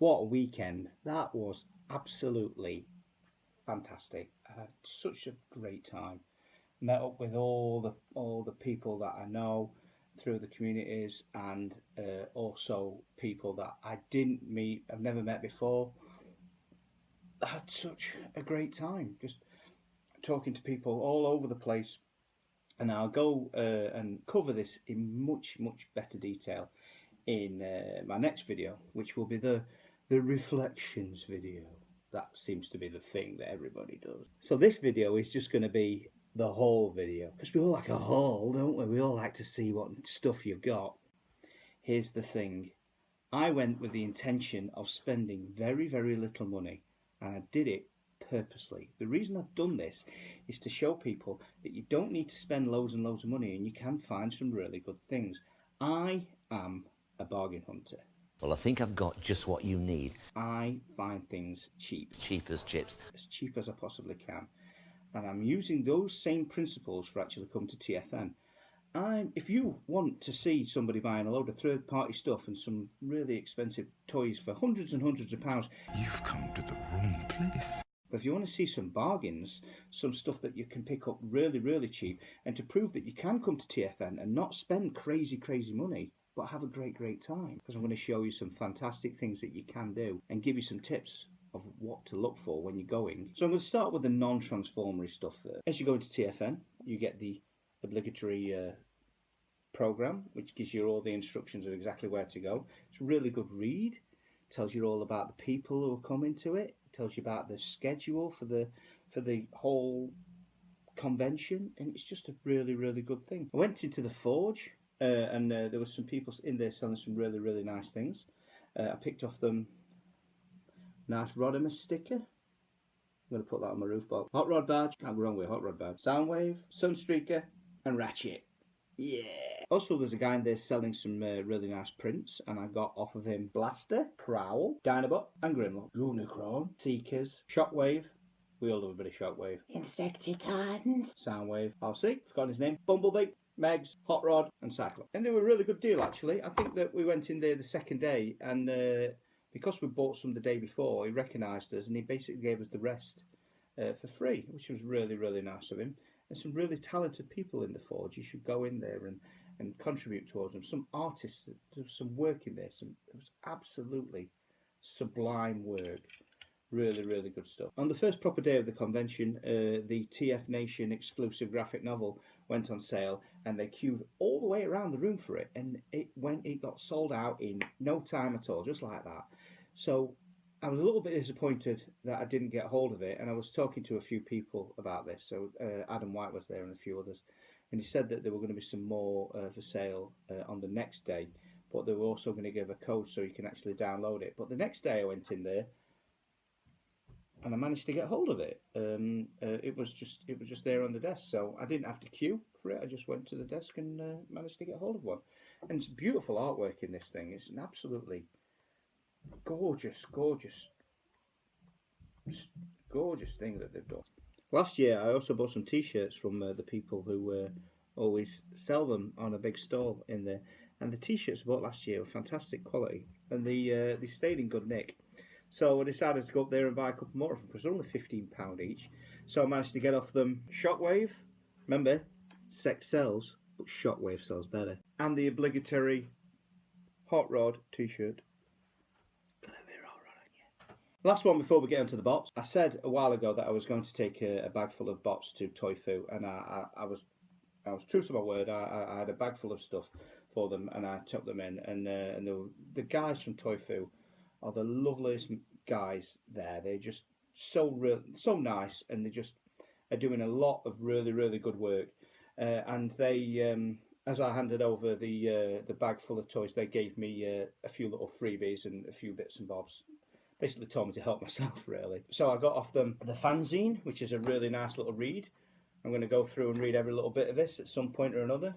what a weekend. That was absolutely fantastic. I had such a great time. Met up with all the people that I know through the communities, and also people that I didn't meet, I've never met before. I had such a great time just talking to people all over the place, and I'll go and cover this in much better detail in my next video, which will be the reflections video. That seems to be the thing that everybody does. So this video is just going to be the haul video, because we all like a haul, don't we? We all like to see what stuff you've got. Here's the thing. I went with the intention of spending very little money, and I did it purposely. The reason I've done this is to show people that you don't need to spend loads and loads of money, and you can find some really good things. I am a bargain hunter. Well, I think I've got just what you need. I find things cheap. Cheap as chips. As cheap as I possibly can. And I'm using those same principles for actually coming to TFN. If you want to see somebody buying a load of third-party stuff and some really expensive toys for hundreds and hundreds of pounds, you've come to the wrong place. But if you want to see some bargains, some stuff that you can pick up really cheap, and to prove that you can come to TFN and not spend crazy money, but have a great time, because I'm going to show you some fantastic things that you can do and give you some tips of what to look for when you're going. So I'm going to start with the non-transformery stuff first. As you go into TFN, you get the obligatory program, which gives you all the instructions of exactly where to go. It's a really good read. It tells you all about the people who are coming to it. It tells you about the schedule for the whole convention, and it's just a really good thing. I went into the Forge, and there were some people in there selling some really nice things. I picked off them nice Rodimus sticker. I'm going to put that on my roof box. Hot Rod badge, can't go wrong with a Hot Rod badge. Soundwave, Sunstreaker and Ratchet. Yeah. Also, there's a guy in there selling some really nice prints, and I got off of him Blaster, Prowl, Dinobot and Grimlock, Unicron, Seekers, Shockwave. We all love a bit of Shockwave. Insecticons, Soundwave, RC, forgotten his name, Bumblebee, Megs, Hot Rod and Cyclops. And they were a really good deal, actually. I think that we went in there the second day, and because we bought some the day before, he recognised us and he basically gave us the rest for free, which was really nice of him. And some really talented people in the Forge. You should go in there and contribute towards them. Some artists, there's some work in there. It was absolutely sublime work. Really good stuff. On the first proper day of the convention, the TFNation exclusive graphic novel went on sale, and they queued all the way around the room for it, and it got sold out in no time at all, just like that. So I was a little bit disappointed that I didn't get hold of it, and I was talking to a few people about this. So Adam White was there and a few others, and he said that there were going to be some more for sale on the next day, but they were also going to give a code so you can actually download it. But the next day I went in there, and I managed to get hold of it. It was just there on the desk, so I didn't have to queue for it. I just went to the desk and managed to get hold of one. And it's beautiful artwork in this thing. It's an absolutely gorgeous thing that they've done. Last year I also bought some t-shirts from the people who always sell them on a big stall in there, and the t-shirts I bought last year were fantastic quality, and they stayed in good nick. So I decided to go up there and buy a couple more of them, because they're only £15 each. So I managed to get off them Shockwave. Remember, sex sells, but Shockwave sells better. And the obligatory Hot Rod t-shirt. Last one before we get onto the bots. I said a while ago that I was going to take a bag full of bots to Toy Foo, and I was true to my word. I had a bag full of stuff for them, and I took them in, and the guys from Toy Foo are the loveliest guys there. They're just so nice, and they just are doing a lot of really good work. And they, as I handed over the bag full of toys, they gave me a few little freebies and a few bits and bobs. Basically told me to help myself, really. So I got off them the fanzine, which is a really nice little read. I'm going to go through and read every little bit of this at some point or another.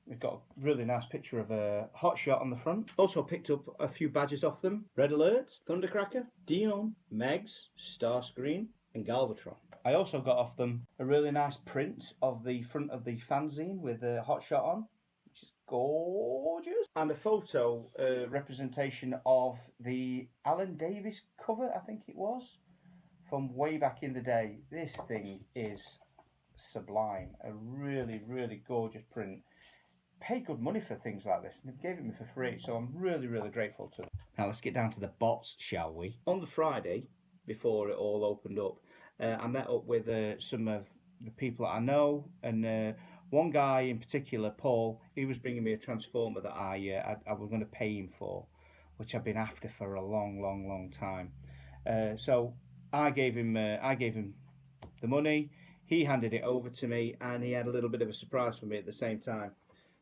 We've got a really nice picture of a hot shot on the front. Also picked up a few badges off them. Red Alert, Thundercracker, Dion, Megs, Starscream and Galvatron. I also got off them a really nice print of the front of the fanzine with a hot shot on, which is gorgeous. And a photo representation of the Alan Davis cover, I think it was, from way back in the day. This thing is sublime. A really, really gorgeous print. Paid good money for things like this, and they gave it me for free, so I'm really, really grateful to them. Now let's get down to the bots, shall we? On the Friday, before it all opened up, I met up with some of the people that I know, and one guy in particular, Paul, he was bringing me a transformer that I was going to pay him for, which I've been after for a long, long, long time. So I gave him the money. He handed it over to me, and he had a little bit of a surprise for me at the same time.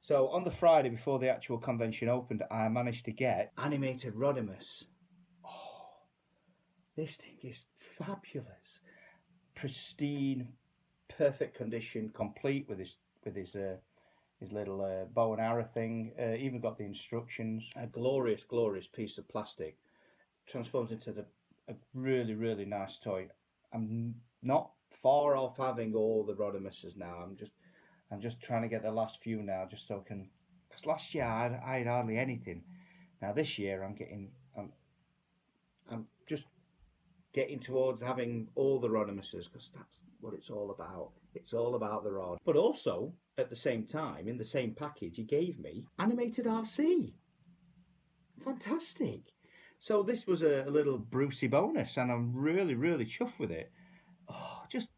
So on the Friday before the actual convention opened, I managed to get animated Rodimus. Oh, this thing is fabulous, pristine, perfect condition, complete with his little bow and arrow thing. Even got the instructions. A glorious, glorious piece of plastic. Transforms into a really, really nice toy. I'm not far off having all the Rodimuses now. I'm just trying to get the last few now, just so I can. Because last year I had hardly anything. Now this year I'm just getting towards having all the Rodimuses, because that's what it's all about. It's all about the rod. But also at the same time, in the same package, he gave me animated RC. Fantastic. So this was a little Brucey bonus, and I'm really, really chuffed with it. Oh, just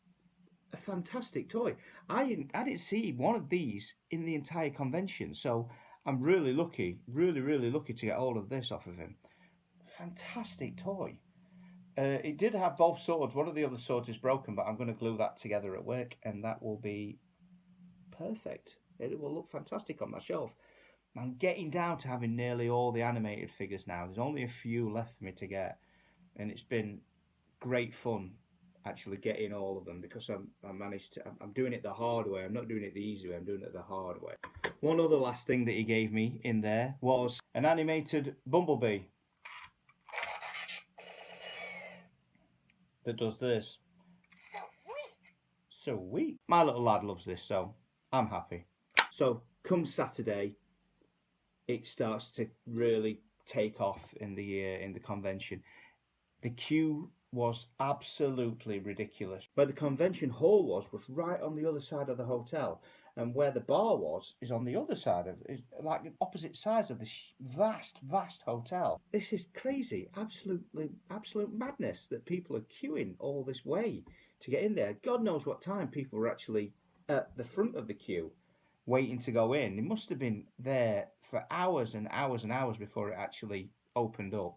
a fantastic toy. I didn't see one of these in the entire convention, so I'm really lucky, really lucky to get hold of this off of him. Fantastic toy. It did have both swords. One of the other swords is broken, but I'm going to glue that together at work, and that will be perfect. It will look fantastic on my shelf. I'm getting down to having nearly all the animated figures now. There's only a few left for me to get, and it's been great fun actually getting all of them, because I'm doing it the hard way. I'm not doing it the easy way, I'm doing it the hard way. One other last thing that he gave me in there was an animated Bumblebee that does this. Sweet. My little lad loves this, so I'm happy. So come Saturday, it starts to really take off in the convention. The queue was absolutely ridiculous. Where the convention hall was right on the other side of the hotel, and where the bar was is on the other side of it, like opposite sides of this vast hotel. This is crazy, absolute madness that people are queuing all this way to get in there. God knows what time people were actually at the front of the queue waiting to go in. They must have been there for hours and hours and hours before it actually opened up.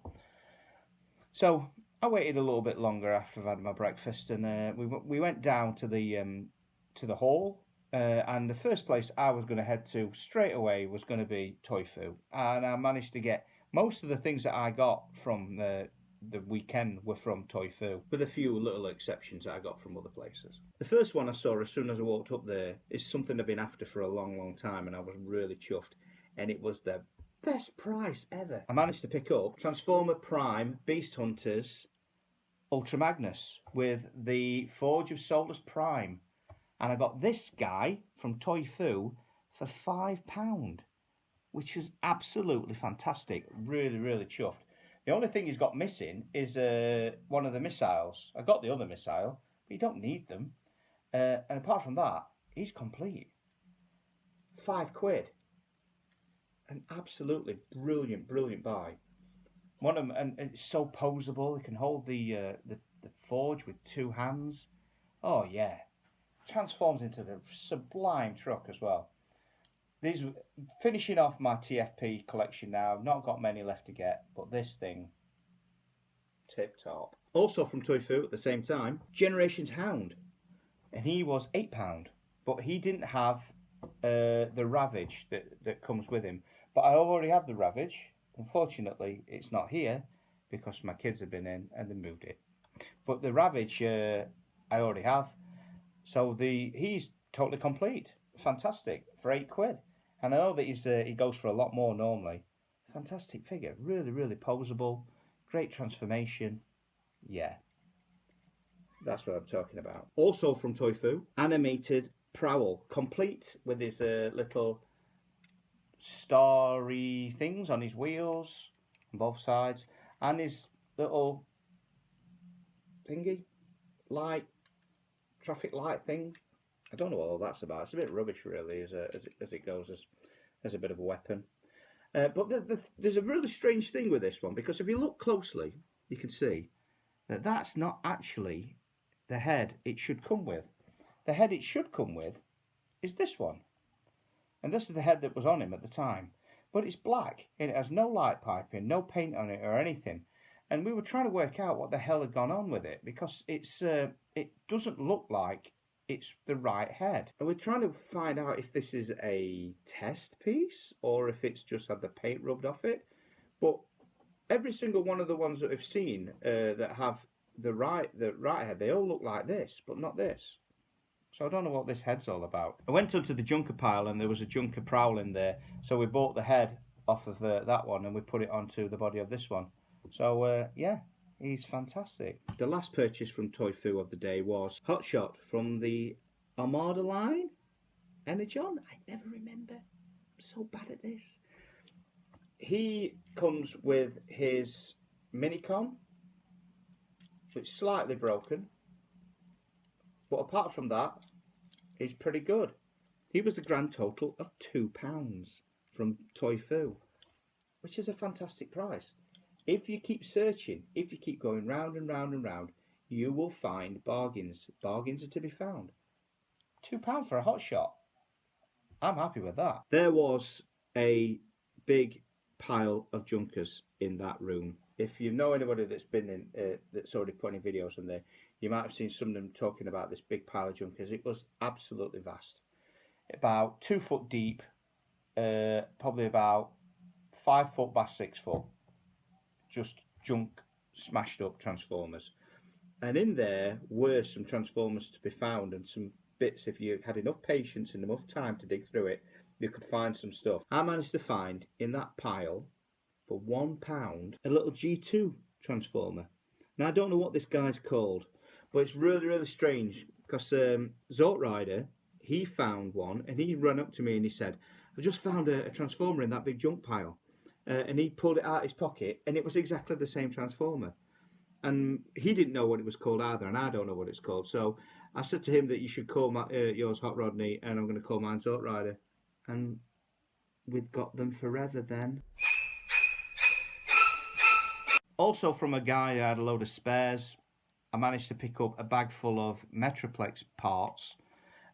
So I waited a little bit longer after I've had my breakfast, and we went down to the hall, and the first place I was going to head to straight away was going to be Toy Foo, and I managed to get most of the things that I got from the weekend were from Toy Foo, with a few little exceptions that I got from other places. The first one I saw as soon as I walked up there is something I've been after for a long time, and I was really chuffed, and it was the best price ever. I managed to pick up Transformer Prime Beast Hunters Ultra Magnus with the Forge of Solus Prime, and I got this guy from Toy Foo for £5, which is absolutely fantastic. Really chuffed. The only thing he's got missing is one of the missiles. I got the other missile, but you don't need them. And apart from that, he's complete. £5. An absolutely brilliant buy. One of them, and it's so poseable. It can hold the forge with two hands. Oh yeah, transforms into the sublime truck as well. These finishing off my TFP collection now. I've not got many left to get, but this thing, tip top. Also from Toy Foo at the same time, Generations Hound, and he was £8, but he didn't have the Ravage that comes with him. But I already have the Ravage. Unfortunately, it's not here because my kids have been in and they moved it. But the Ravage I already have, so he's totally complete. Fantastic for £8. And I know that he goes for a lot more normally. Fantastic figure, really poseable, great transformation. Yeah, that's what I'm talking about. Also from Toy Foo, animated Prowl, complete with his little starry things on his wheels on both sides, and his little thingy light, traffic light thing. I don't know what all that's about. It's a bit rubbish, really, as it goes, as a bit of a weapon. But there's a really strange thing with this one, because if you look closely, you can see that that's not actually the head it should come with. The head it should come with is this one. And this is the head that was on him at the time. But it's black, and it has no light piping, no paint on it or anything. And we were trying to work out what the hell had gone on with it, because it doesn't look like it's the right head. And we're trying to find out if this is a test piece or if it's just had the paint rubbed off it. But every single one of the ones that we've seen that have the right head, they all look like this, but not this. So I don't know what this head's all about. I went onto the junker pile and there was a junker prowling there, so we bought the head off of that one and we put it onto the body of this one. So yeah, he's fantastic. The last purchase from Toy Foo of the day was Hot Shot from the Armada line. Energon? I never remember. I'm so bad at this. He comes with his Minicom, which is slightly broken. But apart from that, he's pretty good. He was the grand total of £2 from Toy Foo, which is a fantastic price. If you keep searching, if you keep going round and round and round, you will find bargains. Bargains are to be found. £2 for a Hot Shot. I'm happy with that. There was a big pile of junkers in that room. If you know anybody that's been in, that's already putting videos on there, you might have seen some of them talking about this big pile of junkers. It was absolutely vast. About 2 foot deep, probably about 5 foot by 6 foot. Just junk, smashed up Transformers. And in there were some Transformers to be found, and some bits, if you had enough patience and enough time to dig through it, you could find some stuff. I managed to find in that pile, for £1, a little G2 Transformer. Now I don't know what this guy's called, but it's really, really strange, because Zort Rider, he found one, and he ran up to me and he said, "I just found a Transformer in that big junk pile." And he pulled it out of his pocket, and it was exactly the same Transformer. And he didn't know what it was called either, and I don't know what it's called. So I said to him that you should call yours Hot Rodney, and I'm going to call mine Zort Rider. And we've got them forever then. Also from a guy who had a load of spares, I managed to pick up a bag full of Metroplex parts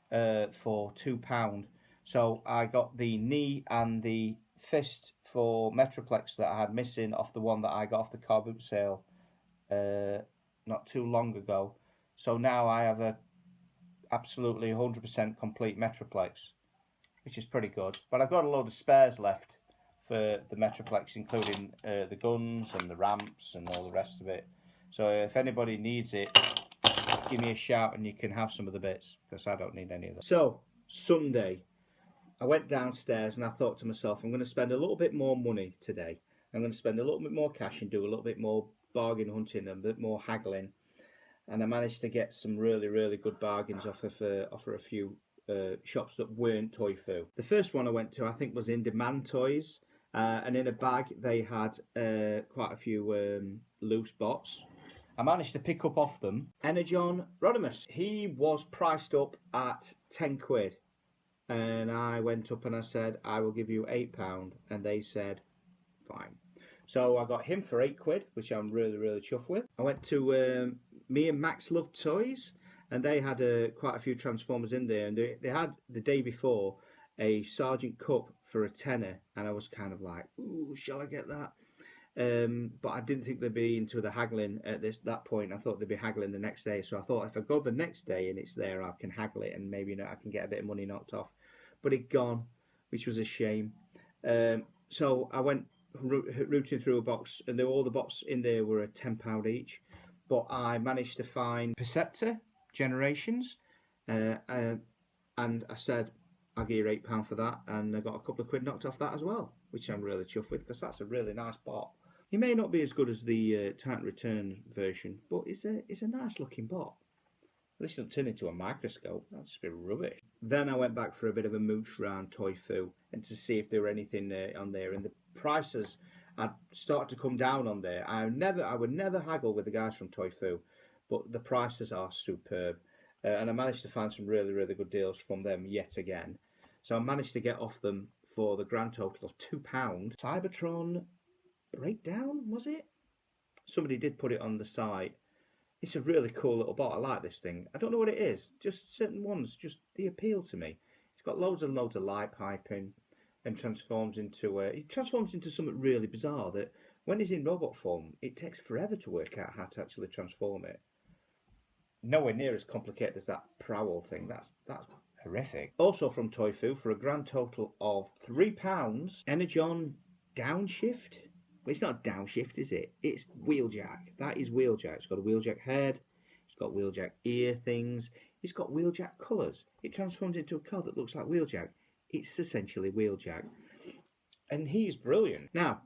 for £2. So I got the knee and the fist for Metroplex that I had missing off the one that I got off the car boot sale not too long ago. So now I have a absolutely 100% complete Metroplex, which is pretty good. But I've got a load of spares left for the Metroplex, including the guns and the ramps and all the rest of it. So if anybody needs it, give me a shout and you can have some of the bits, because I don't need any of them. So Sunday, I went downstairs and I thought to myself, I'm going to spend a little bit more money today. I'm going to spend a little bit more cash and do a little bit more bargain hunting and a bit more haggling. And I managed to get some really, really good bargains off of a few shops that weren't Toy Foo. The first one I went to, I think, was In Demand Toys. And in a bag they had quite a few loose bots. I managed to pick up off them Energon Rodimus. He was priced up at 10 quid. And I went up and I said, I will give you £8. And they said, fine. So I got him for 8 quid, which I'm really, really chuffed with. I went to Me and Max Love Toys, and they had quite a few Transformers in there. And they had, the day before, a Sergeant Cup for a tenner. And I was kind of like, ooh, shall I get that? But I didn't think they'd be into the haggling at that point. I thought they'd be haggling the next day. So I thought if I go the next day and it's there, I can haggle it and maybe I can get a bit of money knocked off. But it gone, which was a shame. So I went rooting through a box, and all the bots in there were £10 each. But I managed to find Perceptor Generations, and I said, I'll give you £8 for that, and I got a couple of quid knocked off that as well, which I'm really chuffed with, because that's a really nice bot. He may not be as good as the Titan Return version, but it's a nice looking bot. This will turn into a microscope. That's just a bit rubbish. Then I went back for a bit of a mooch round Toy Foo and to see if there were anything on there, and the prices had started to come down on there. I would never haggle with the guys from Toy Foo, but the prices are superb, and I managed to find some really, really good deals from them yet again. So I managed to get off them for the grand total of £2. Cybertron Breakdown, was it? Somebody did put it on the site. It's a really cool little bot. I like this thing. I don't know what it is. Just certain ones, just they appeal to me. It's got loads and loads of light piping, and transforms into something really bizarre. That when it's in robot form, it takes forever to work out how to actually transform it. Nowhere near as complicated as that Prowl thing. That's horrific. Also from Toy Foo for a grand total of £3. Energon Downshift. Well, it's not downshift, is it? It's Wheeljack. That is Wheeljack. It's got a Wheeljack head. It's got Wheeljack ear things. It's got Wheeljack colours. It transforms into a car that looks like Wheeljack. It's essentially Wheeljack. And he's brilliant. Now,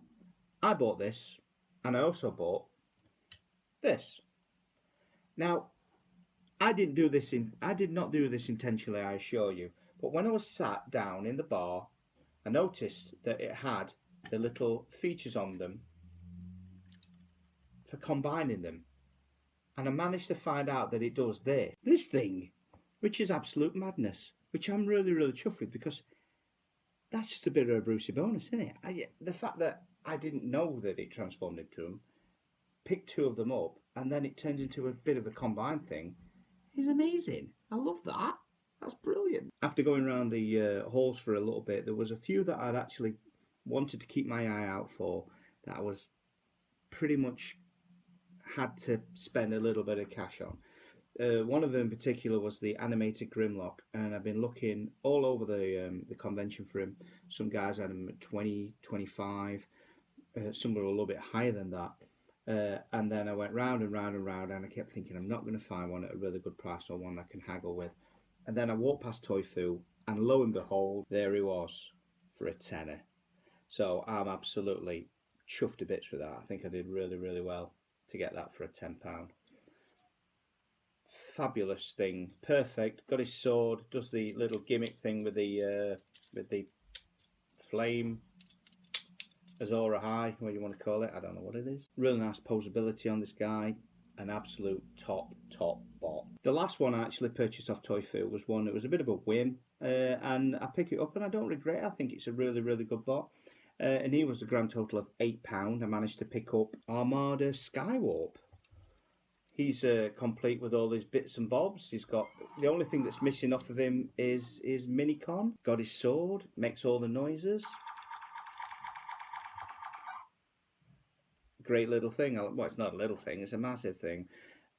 I bought this, and I also bought this. Now, I did not do this intentionally, I assure you. But when I was sat down in the bar, I noticed that it had the little features on them for combining them, and I managed to find out that it does this thing, which is absolute madness, which I'm really, really chuffed with, because that's just a bit of a Brucey bonus, isn't it? The fact that I didn't know that it transformed into them, picked two of them up, and then it turns into a bit of a combined thing is amazing. I love that. That's brilliant. After going around the halls for a little bit, there was a few that I'd actually wanted to keep my eye out for, that I was pretty much had to spend a little bit of cash on. One of them in particular was the animated Grimlock, and I've been looking all over the convention for him. Some guys had him at 20, 25, some were a little bit higher than that. And then I went round and round and round, and I kept thinking I'm not going to find one at a really good price or one I can haggle with. And then I walked past Toy Foo, and lo and behold, there he was for a tenner. So I'm absolutely chuffed to bits with that. I think I did really, really well to get that for a £10. Fabulous thing, perfect. Got his sword, does the little gimmick thing with the flame, Azora High, what you want to call it. I don't know what it is. Really nice posability on this guy. An absolute top bot. The last one I actually purchased off Toy Foo was one that was a bit of a whim, and I pick it up and I don't regret it. I think it's a really, really good bot. And he was the grand total of £8. I managed to pick up Armada Skywarp. He's complete with all his bits and bobs. He's got, the only thing that's missing off of him is his Minicon. Got his sword, makes all the noises. Great little thing. Well, it's not a little thing, it's a massive thing.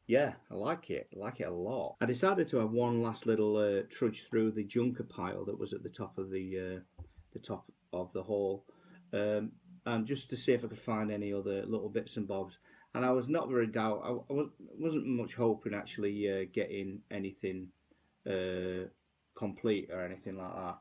Yeah, I like it a lot. I decided to have one last little trudge through the Junker pile that was at the top of the hall, and just to see if I could find any other little bits and bobs. And I was not very wasn't much hoping actually getting anything complete or anything like that.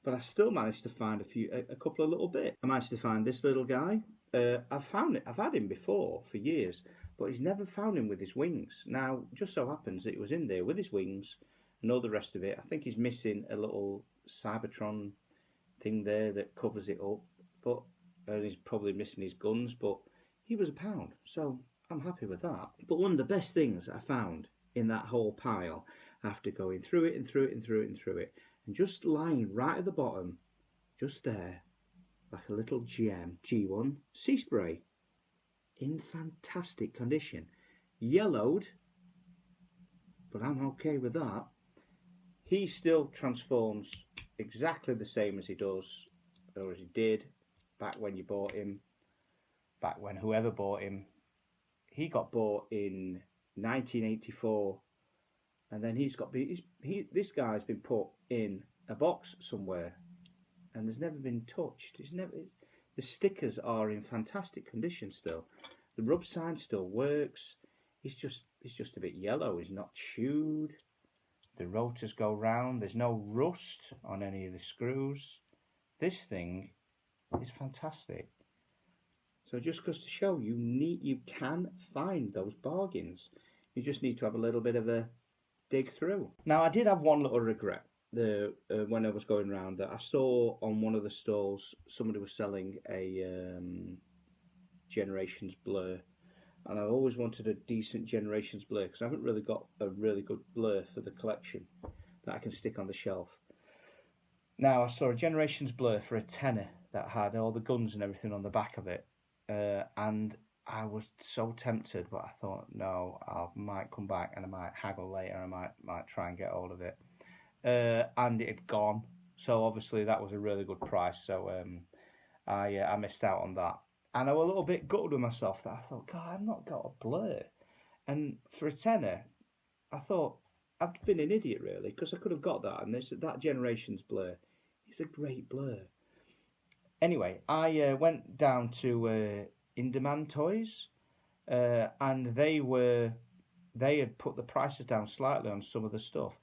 But I still managed to find a couple of little bits. I managed to find this little guy. I've had him before for years, but he's never found him with his wings. Now, just so happens that it was in there with his wings and all the rest of it. I think he's missing a little Cybertron thing there that covers it up, but he's probably missing his guns, but he was £1, so I'm happy with that. But one of the best things I found in that whole pile, after going through it and through it and through it and through it, and just lying right at the bottom, just there, like a little G1 sea spray, in fantastic condition, yellowed, but I'm okay with that. He still transforms exactly the same as he does, or as he did back when you bought him, back when whoever bought him. He got bought in 1984, and then this guy's been put in a box somewhere and has never been touched. The stickers are in fantastic condition still. The rub sign still works. It's just a bit yellow. He's not chewed. The rotors go round. There's no rust on any of the screws. This thing is fantastic. So just goes to show you can find those bargains. You just need to have a little bit of a dig through. Now, I did have one little regret. when I was going around that I saw on one of the stalls somebody was selling a Generations Blur, and I've always wanted a decent Generations Blur because I haven't really got a really good Blur for the collection that I can stick on the shelf. Now I saw a Generations Blur for a tenner that had all the guns and everything on the back of it, and I was so tempted, but I thought no, I might come back and I might haggle later. I might try and get hold of it, and it had gone. So obviously that was a really good price. So I missed out on that, and I was a little bit gutted with myself that I thought, God, I've not got a Blur, and for a tenner, I thought I've been an idiot really because I could have got that, and that Generations Blur is a great Blur. Anyway, I went down to In-Demand Toys, and they had put the prices down slightly on some of the stuff.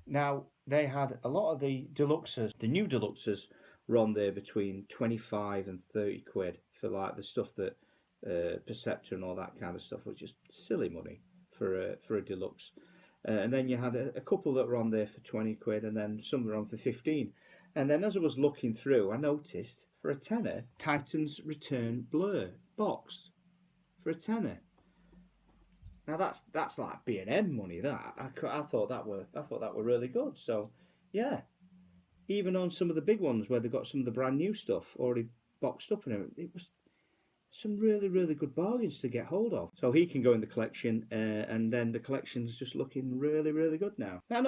Now they had a lot of the deluxes, the new deluxes were on there between 25 and 30 quid for like the stuff that Perceptor and all that kind of stuff, which is silly money for a deluxe. And then you had a couple that were on there for 20 quid, and then some were on for 15. And then as I was looking through, I noticed for a tenner, Titan's Return Blur boxed for a tenner. Now that's like B&M money. That I thought that were really good. So yeah, even on some of the big ones where they got some of the brand new stuff already boxed up and everything, it was some really, really good bargains to get hold of. So he can go in the collection, and then the collection's just looking really, really good now. Now,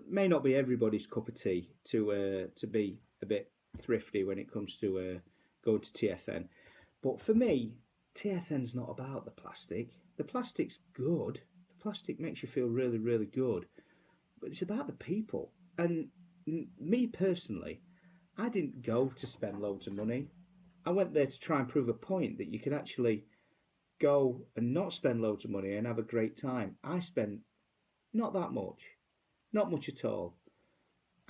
may not be everybody's cup of tea to be a bit thrifty when it comes to going to TFN, but for me, TFN's not about the plastic. The plastic's good. The plastic makes you feel really, really good, but it's about the people. And me personally, I didn't go to spend loads of money. I went there to try and prove a point that you can actually go and not spend loads of money and have a great time. I spent not that much, not much at all.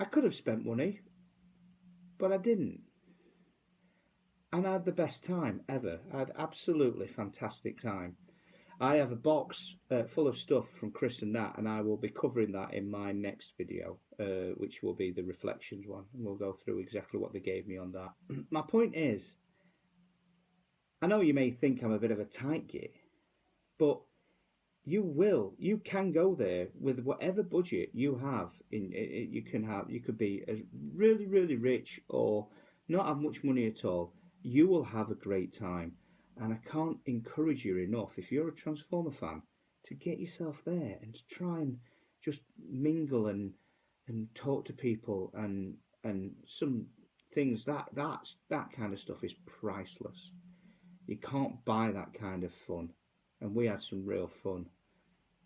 I could have spent money, but I didn't. And I had the best time ever. I had absolutely fantastic time. I have a box full of stuff from Chris and Nat, and I will be covering that in my next video, which will be the Reflections one. And we'll go through exactly what they gave me on that. My point is, I know you may think I'm a bit of a tight git, but you can go there with whatever budget you have. You could be as really, really rich or not have much money at all. You will have a great time. And I can't encourage you enough, if you're a Transformer fan, to get yourself there and to try and just mingle and talk to people and some things that kind of stuff is priceless. You can't buy that kind of fun, and we had some real fun.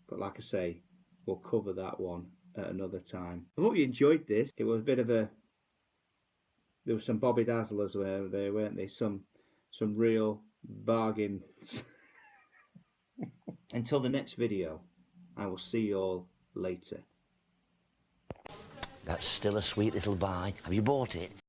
But like I say, we'll cover that one at another time. I hope you enjoyed this. It was a bit of there was some Bobby Dazzlers there, weren't there? Some real bargains. Until the next video, I will see you all later. That's still a sweet little buy. Have you bought it?